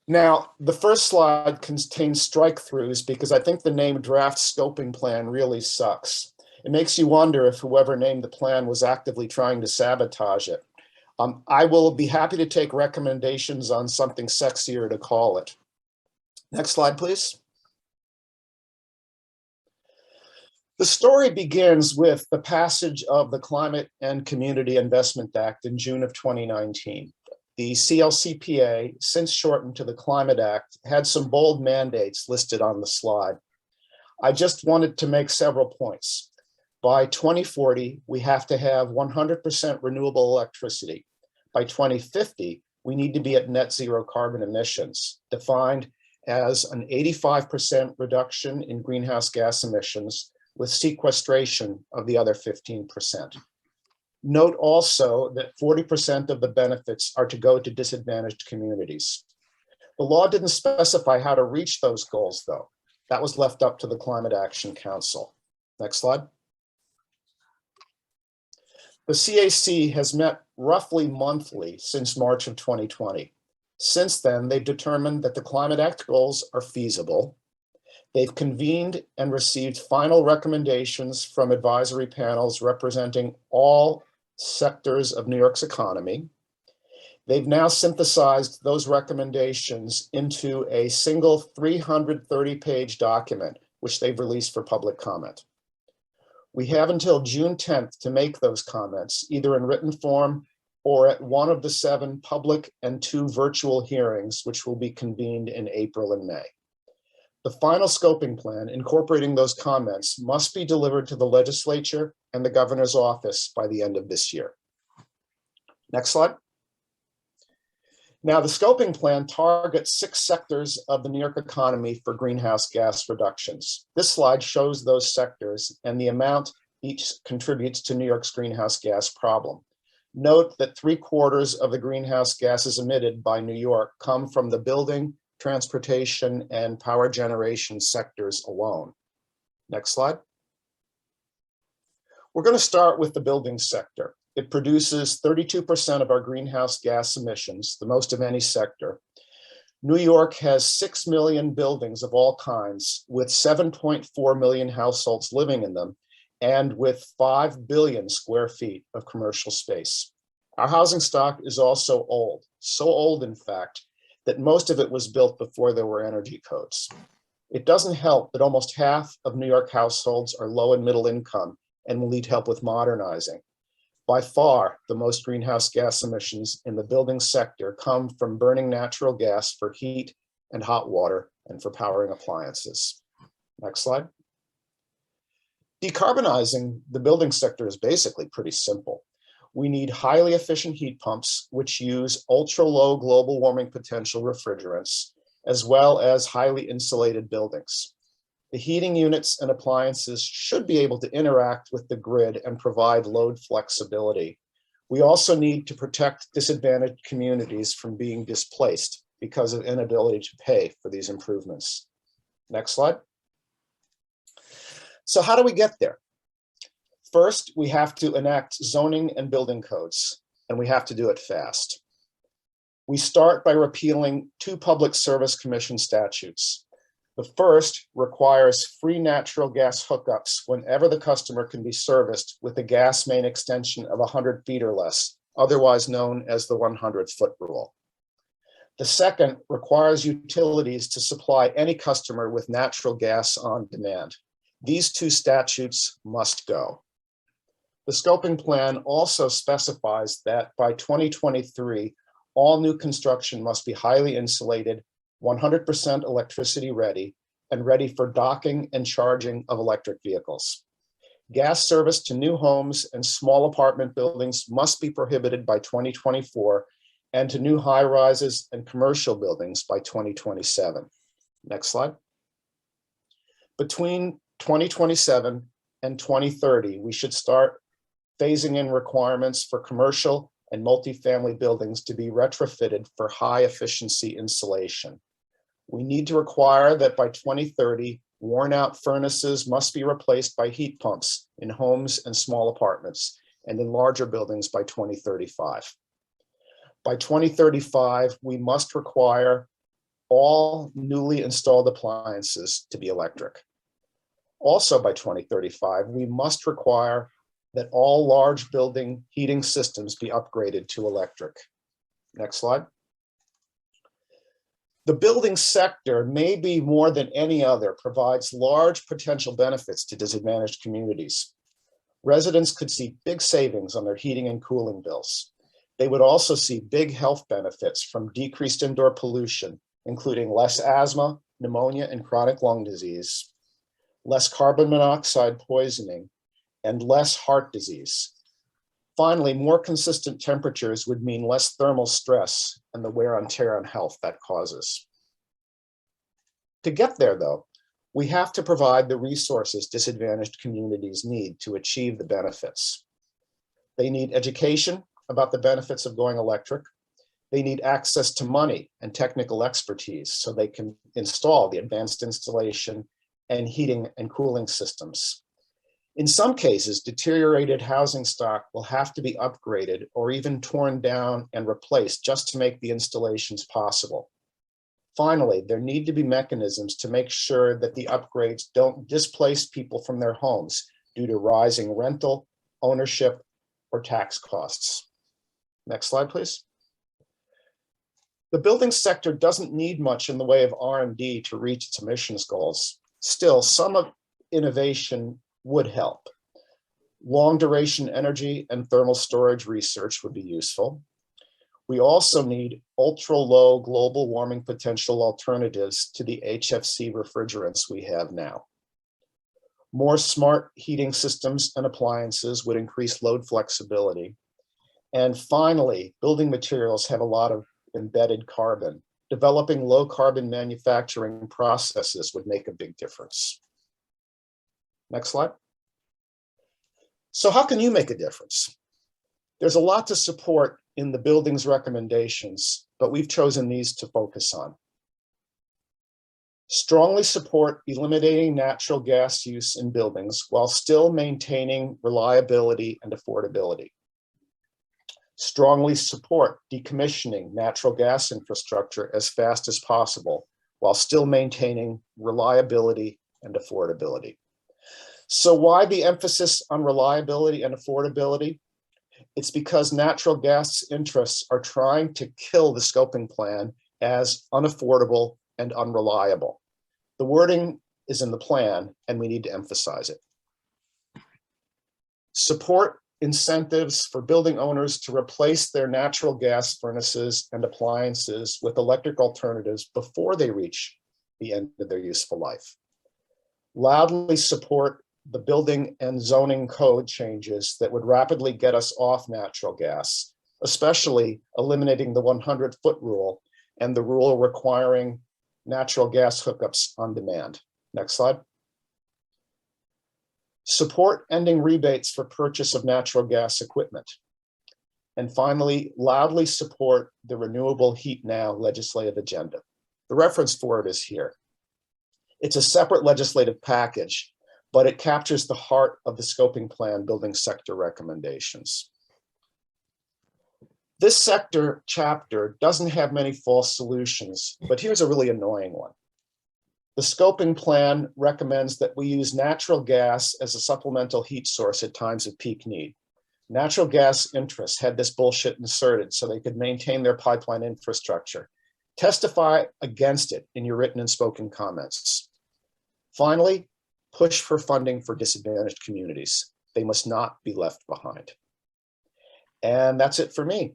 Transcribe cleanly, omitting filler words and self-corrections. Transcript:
Now, the first slide contains strike-throughs because I think the name draft scoping plan really sucks. It makes you wonder if whoever named the plan was actively trying to sabotage it. I will be happy to take recommendations on something sexier to call it. Next slide, please. The story begins with the passage of the Climate and Community Investment Act in June of 2019. The CLCPA, since shortened to the Climate Act, had some bold mandates listed on the slide. I just wanted to make several points. By 2040, we have to have 100% renewable electricity. By 2050, we need to be at net zero carbon emissions, defined as an 85% reduction in greenhouse gas emissions with sequestration of the other 15%. Note also that 40% of the benefits are to go to disadvantaged communities. The law didn't specify how to reach those goals, though. That was left up to the Climate Action Council. Next slide. The CAC has met roughly monthly since March of 2020. Since then, they've determined that the Climate Act goals are feasible. They've convened and received final recommendations from advisory panels representing all sectors of New York's economy. They've now synthesized those recommendations into a single 330-page document, which they've released for public comment. We have until June 10th to make those comments, either in written form or at one of the 7 public and 2 virtual hearings, which will be convened in April and May. The final scoping plan incorporating those comments must be delivered to the legislature and the governor's office by the end of this year. Next slide. Now, the scoping plan targets 6 sectors of the New York economy for greenhouse gas reductions. This slide shows those sectors and the amount each contributes to New York's greenhouse gas problem. Note that 3/4 of the greenhouse gases emitted by New York come from the building, transportation, and power generation sectors alone. Next slide. We're going to start with the building sector. It produces 32% of our greenhouse gas emissions, the most of any sector. New York has 6 million buildings of all kinds, with 7.4 million households living in them, and with 5 billion square feet of commercial space. Our housing stock is also old, so old, in fact, that most of it was built before there were energy codes. It doesn't help that almost half of New York households are low and middle income and will need help with modernizing. By far, the most greenhouse gas emissions in the building sector come from burning natural gas for heat and hot water and for powering appliances. Next slide. Decarbonizing the building sector is basically pretty simple. We need highly efficient heat pumps, which use ultra-low global warming potential refrigerants, as well as highly insulated buildings. The heating units and appliances should be able to interact with the grid and provide load flexibility. We also need to protect disadvantaged communities from being displaced because of inability to pay for these improvements. Next slide. So how do we get there? First, we have to enact zoning and building codes, and we have to do it fast. We start by repealing 2 Public Service Commission statutes. The first requires free natural gas hookups whenever the customer can be serviced with a gas main extension of 100 feet or less, otherwise known as the 100-foot rule. The second requires utilities to supply any customer with natural gas on demand. These 2 statutes must go. The scoping plan also specifies that by 2023, all new construction must be highly insulated, 100% electricity ready, and ready for docking and charging of electric vehicles. Gas service to new homes and small apartment buildings must be prohibited by 2024, and to new high-rises and commercial buildings by 2027. Next slide. Between 2027 and 2030, we should start phasing in requirements for commercial and multifamily buildings to be retrofitted for high efficiency insulation. We need to require that by 2030, worn out furnaces must be replaced by heat pumps in homes and small apartments, and in larger buildings by 2035. By 2035, we must require all newly installed appliances to be electric. Also by 2035, we must require that all large building heating systems be upgraded to electric. Next slide. The building sector, maybe more than any other, provides large potential benefits to disadvantaged communities. Residents could see big savings on their heating and cooling bills. They would also see big health benefits from decreased indoor pollution, including less asthma, pneumonia, and chronic lung disease, less carbon monoxide poisoning, and less heart disease. Finally, more consistent temperatures would mean less thermal stress and the wear and tear on health that causes. To get there, though, we have to provide the resources disadvantaged communities need to achieve the benefits. They need education about the benefits of going electric. They need access to money and technical expertise so they can install the advanced installation and heating and cooling systems. In some cases, deteriorated housing stock will have to be upgraded or even torn down and replaced just to make the installations possible. Finally, there need to be mechanisms to make sure that the upgrades don't displace people from their homes due to rising rental, ownership, or tax costs. Next slide, please. The building sector doesn't need much in the way of R&D to reach its emissions goals. Still, some of innovation would help. Long duration energy and thermal storage research would be useful. We also need ultra low global warming potential alternatives to the HFC refrigerants we have now. More smart heating systems and appliances would increase load flexibility. And finally, building materials have a lot of embedded carbon. Developing low carbon manufacturing processes would make a big difference. Next slide. So how can you make a difference? There's a lot to support in the building's recommendations, but we've chosen these to focus on. Strongly support eliminating natural gas use in buildings while still maintaining reliability and affordability. Strongly support decommissioning natural gas infrastructure as fast as possible while still maintaining reliability and affordability. So why the emphasis on reliability and affordability? It's because natural gas interests are trying to kill the scoping plan as unaffordable and unreliable. The wording is in the plan, and we need to emphasize it. Support incentives for building owners to replace their natural gas furnaces and appliances with electric alternatives before they reach the end of their useful life. Loudly support the building and zoning code changes that would rapidly get us off natural gas, especially eliminating the 100-foot rule and the rule requiring natural gas hookups on demand. Next slide. Support ending rebates for purchase of natural gas equipment. And finally, loudly support the Renewable Heat Now legislative agenda. The reference for it is here. It's a separate legislative package, but it captures the heart of the scoping plan building sector recommendations. This sector chapter doesn't have many false solutions, but here's a really annoying one. The scoping plan recommends that we use natural gas as a supplemental heat source at times of peak need. Natural gas interests had this bullshit inserted so they could maintain their pipeline infrastructure. Testify against it in your written and spoken comments. Finally, push for funding for disadvantaged communities. They must not be left behind. And that's it for me.